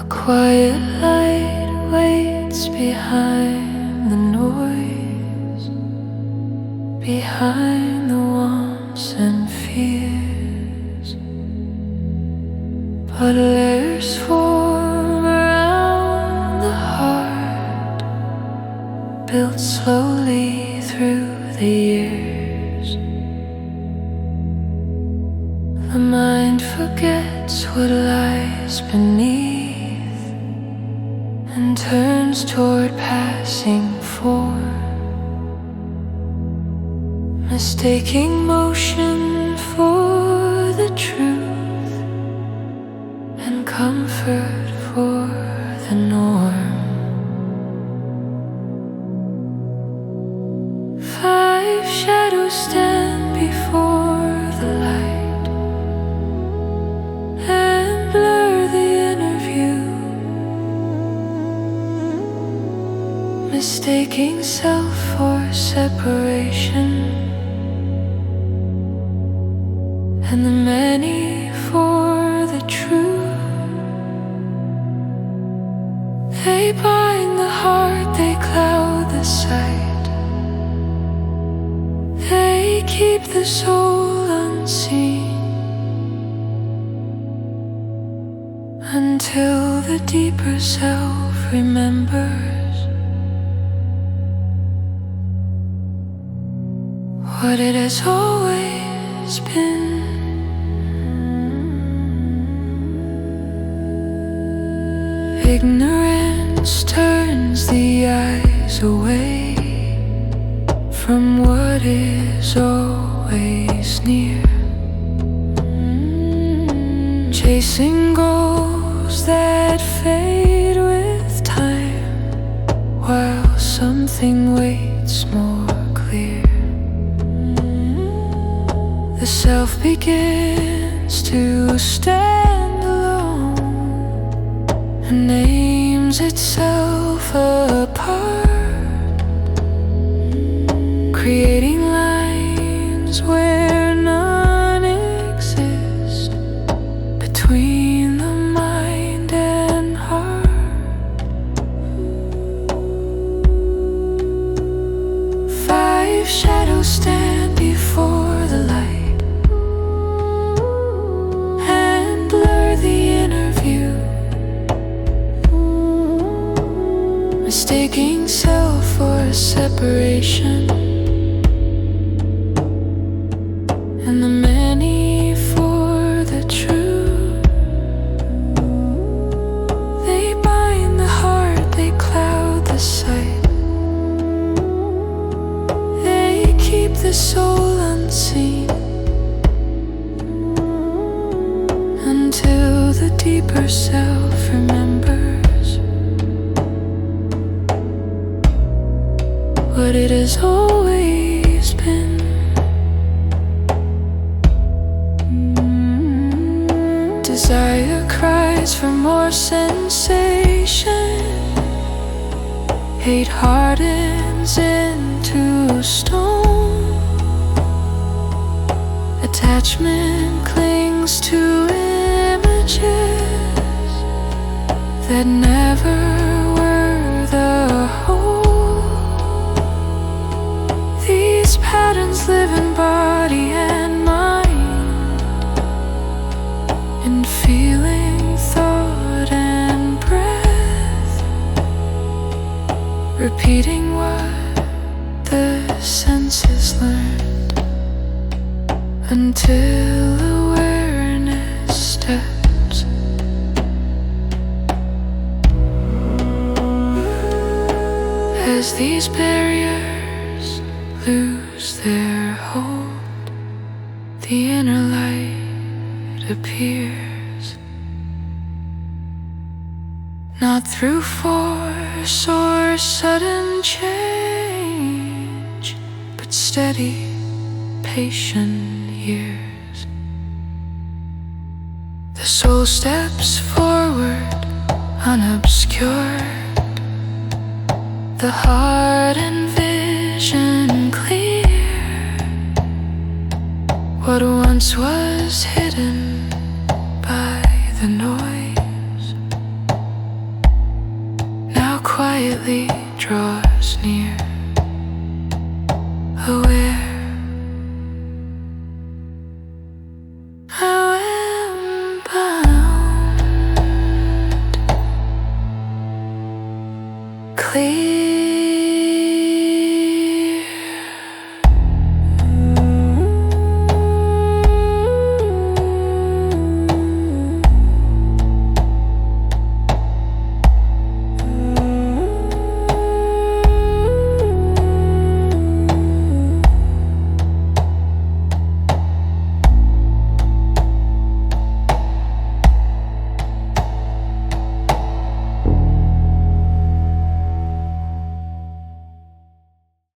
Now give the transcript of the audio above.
quiet light waits behind the noise, behind the wants and fears. But layers form around the heart, built slowly through the years. The mind forgets what lies beneath and turns toward passing form, mistaking motion for the truth and comfort for the norm. 5 shadows stand before the light and blur the inner view, mistaking self for separation and the many for the true. They bind the heart, they cloud the sight, they keep the soul unseen until the deeper self remembers what it has always been. Ignorance turns the eyes away from what is always near, chasing goals that fade with time, while something waits more clear. The self begins to stand alone and names itself apart, creating lines where none exist between the mind and heart. 5 shadows stand before the light and blur the inner view, mistaking self for separation and the many for the true. They bind the heart, they cloud the sight, they keep the soul unseen until the deeper self remembers what it has always been. Desire cries for more sensation, hate hardens into stone, attachment clings to images that never were the whole. These patterns live in body and mind, in feeling, thought and breath, repeating what the senses learned until awareness steps. As these barriers lose their hold, the inner light appears, not through force or sudden change, but steady, patient years. The soul steps forward, unobscured, the heart and vision clear. What once was hidden by the noise quietly draws near. Aware